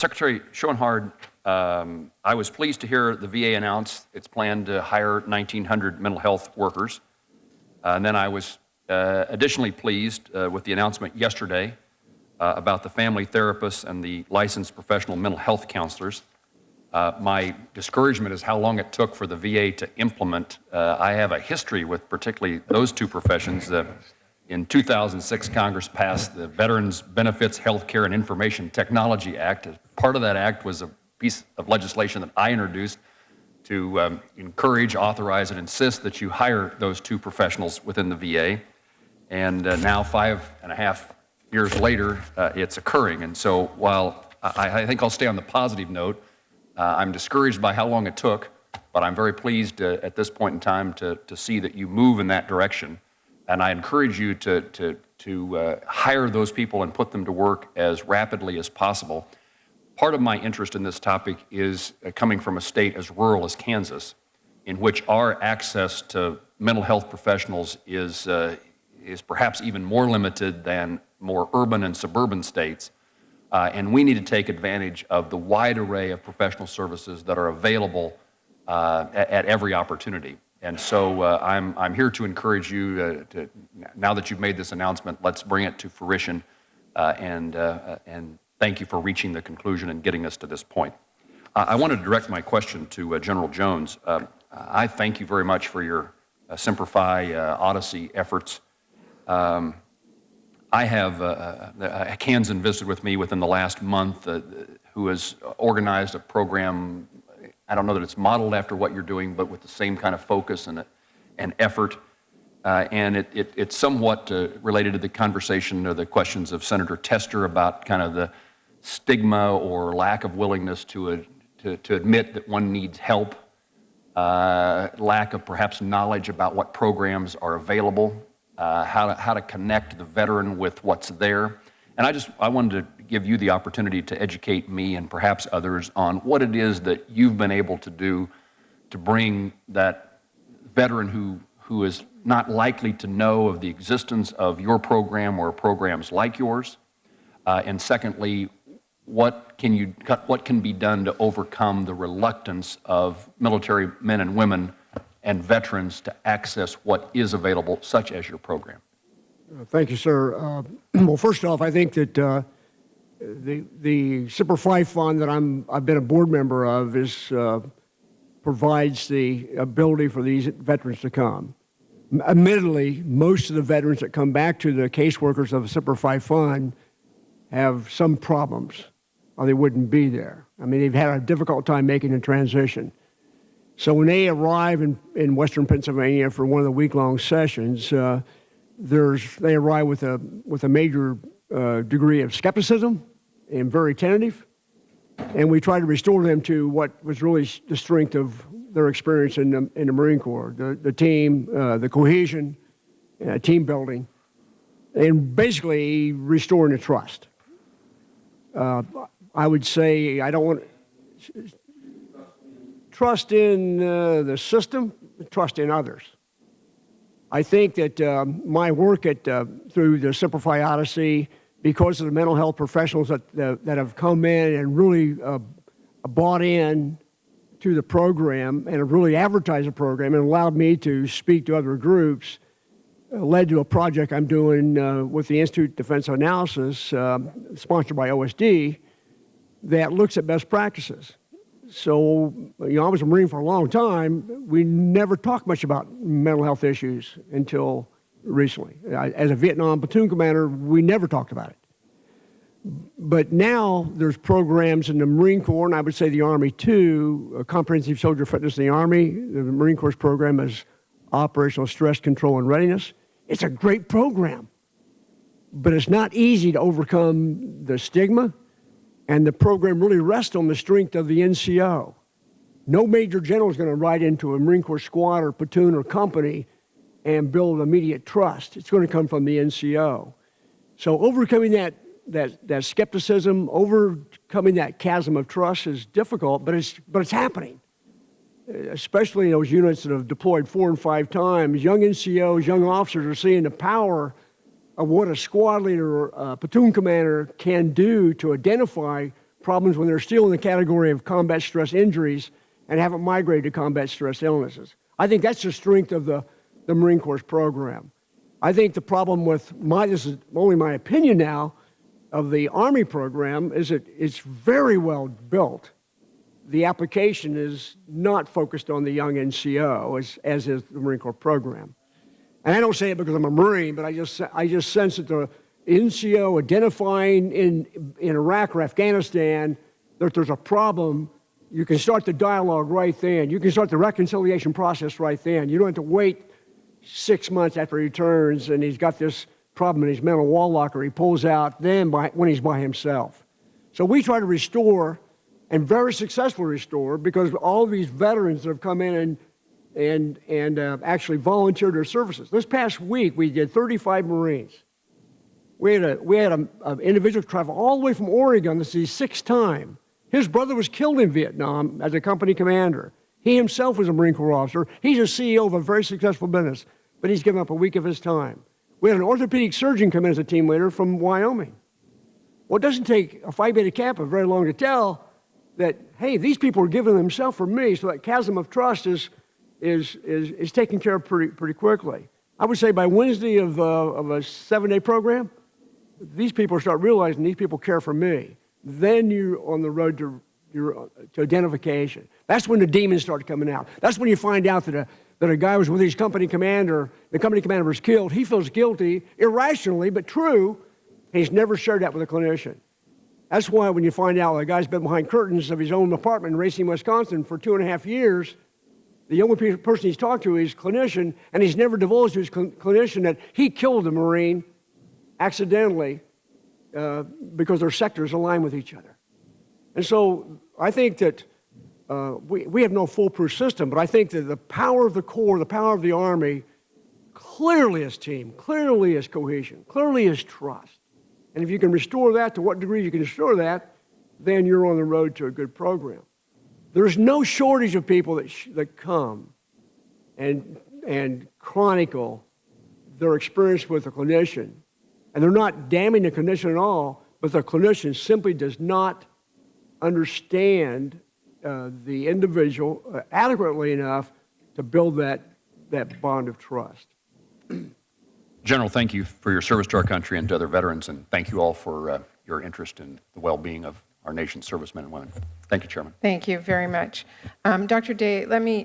Secretary Schoenhard, I was pleased to hear the VA announce its plan to hire 1,900 mental health workers. And then I was additionally pleased with the announcement yesterday about the family therapists and the licensed professional mental health counselors. My discouragement is how long it took for the VA to implement. I have a history with particularly those two professions. In 2006, Congress passed the Veterans Benefits, Healthcare, and Information Technology Act. Part of that act was a piece of legislation that I introduced to encourage, authorize, and insist that you hire those two professionals within the VA. And now, 5.5 years later, it's occurring. And so while I think I'll stay on the positive note, I'm discouraged by how long it took, but I'm very pleased at this point in time to see that you move in that direction. And I encourage you to hire those people and put them to work as rapidly as possible. Part of my interest in this topic is coming from a state as rural as Kansas, in which our access to mental health professionals is perhaps even more limited than more urban and suburban states. And we need to take advantage of the wide array of professional services that are available at every opportunity. And so I'm here to encourage you now that you've made this announcement, let's bring it to fruition and thank you for reaching the conclusion and getting us to this point. I wanted to direct my question to General Jones. I thank you very much for your Simplify Odyssey efforts. I have a Kansan visited with me within the last month who has organized a program. I don't know that it's modeled after what you're doing, but with the same kind of focus and effort. And it's somewhat related to the conversation or the questions of Senator Tester about kind of the stigma or lack of willingness to admit that one needs help, lack of perhaps knowledge about what programs are available, how to connect the veteran with what's there. And I wanted to give you the opportunity to educate me and perhaps others on what it is that you've been able to do to bring that veteran who is not likely to know of the existence of your program or programs like yours. And secondly, what can be done to overcome the reluctance of military men and women and veterans to access what is available, such as your program? Thank you, sir. Well, first off, I think that the Simplify Fund that I've been a board member of provides the ability for these veterans to come. Admittedly, most of the veterans that come back to the caseworkers of the Simplify Fund have some problems, or they wouldn't be there. I mean, they've had a difficult time making the transition. So when they arrive in Western Pennsylvania for one of the week-long sessions, they arrive with a major degree of skepticism and very tentative, and we try to restore them to what was really the strength of their experience in the Marine Corps, the team, the cohesion, team building, and basically restoring the trust. I would say I don't want trust in the system, trust in others. I think that my work through the Simplify Odyssey, because of the mental health professionals that have come in and really bought in to the program and have really advertised the program and allowed me to speak to other groups, led to a project I'm doing with the Institute of Defensive Analysis, sponsored by OSD, that looks at best practices. So, I was a Marine for a long time. We never talked much about mental health issues until recently. As a Vietnam platoon commander, we never talked about it. But now there's programs in the Marine Corps, and I would say the Army too, comprehensive soldier fitness in the Army. The Marine Corps program is operational stress control and readiness. It's a great program, but it's not easy to overcome the stigma. And the program really rests on the strength of the NCO. No major general is going to ride into a Marine Corps squad or platoon or company and build immediate trust. It's going to come from the NCO. So overcoming that skepticism, overcoming that chasm of trust is difficult, but it's happening. Especially those units that have deployed 4 and 5 times, young NCOs, young officers are seeing the power of what a squad leader or a platoon commander can do to identify problems when they're still in the category of combat stress injuries and haven't migrated to combat stress illnesses. I think that's the strength of the Marine Corps program. I think the problem with this is only my opinion now, of the Army program is that it's very well built. The application is not focused on the young NCO as is the Marine Corps program. And I don't say it because I'm a Marine, but I just sense that the NCO identifying in Iraq or Afghanistan that there's a problem, you can start the dialogue right then. You can start the reconciliation process right then. You don't have to wait 6 months after he returns and he's got this problem in his mental wall locker. He pulls out then when he's by himself. So we try to restore, and very successfully restore, because all of these veterans that have come in and actually volunteered their services. This past week, we did 35 Marines. We had an individual travel all the way from Oregon. This is his 6th time. His brother was killed in Vietnam as a company commander. He himself was a Marine Corps officer. He's a CEO of a very successful business, but he's given up a week of his time. We had an orthopedic surgeon come in as a team leader from Wyoming. Well, it doesn't take a Phi Beta Kappa very long to tell that, hey, these people are giving themselves for me, so that chasm of trust is taken care of pretty quickly. I would say by Wednesday of a 7-day program, these people start realizing these people care for me. Then you're on the road to identification. That's when the demons start coming out. That's when you find out that a guy was with his company commander, the company commander was killed. He feels guilty, irrationally, but true. He's never shared that with a clinician. That's why when you find out a guy's been behind curtains of his own apartment in Racine, Wisconsin for 2.5 years, the only person he's talked to is a clinician, and he's never divulged to his clinician that he killed a Marine accidentally because their sectors align with each other. And so I think that we have no foolproof system, but I think that the power of the Corps, the power of the Army, clearly is team, clearly is cohesion, clearly is trust. And if you can restore that, to what degree you can restore that, then you're on the road to a good program. There's no shortage of people that come and chronicle their experience with a clinician. And they're not damning the clinician at all, but the clinician simply does not understand the individual adequately enough to build that bond of trust. General, thank you for your service to our country and to other veterans, and thank you all for your interest in the well-being of our nation's servicemen and women. Thank you, Chairman. Thank you very much. Dr. Day, let me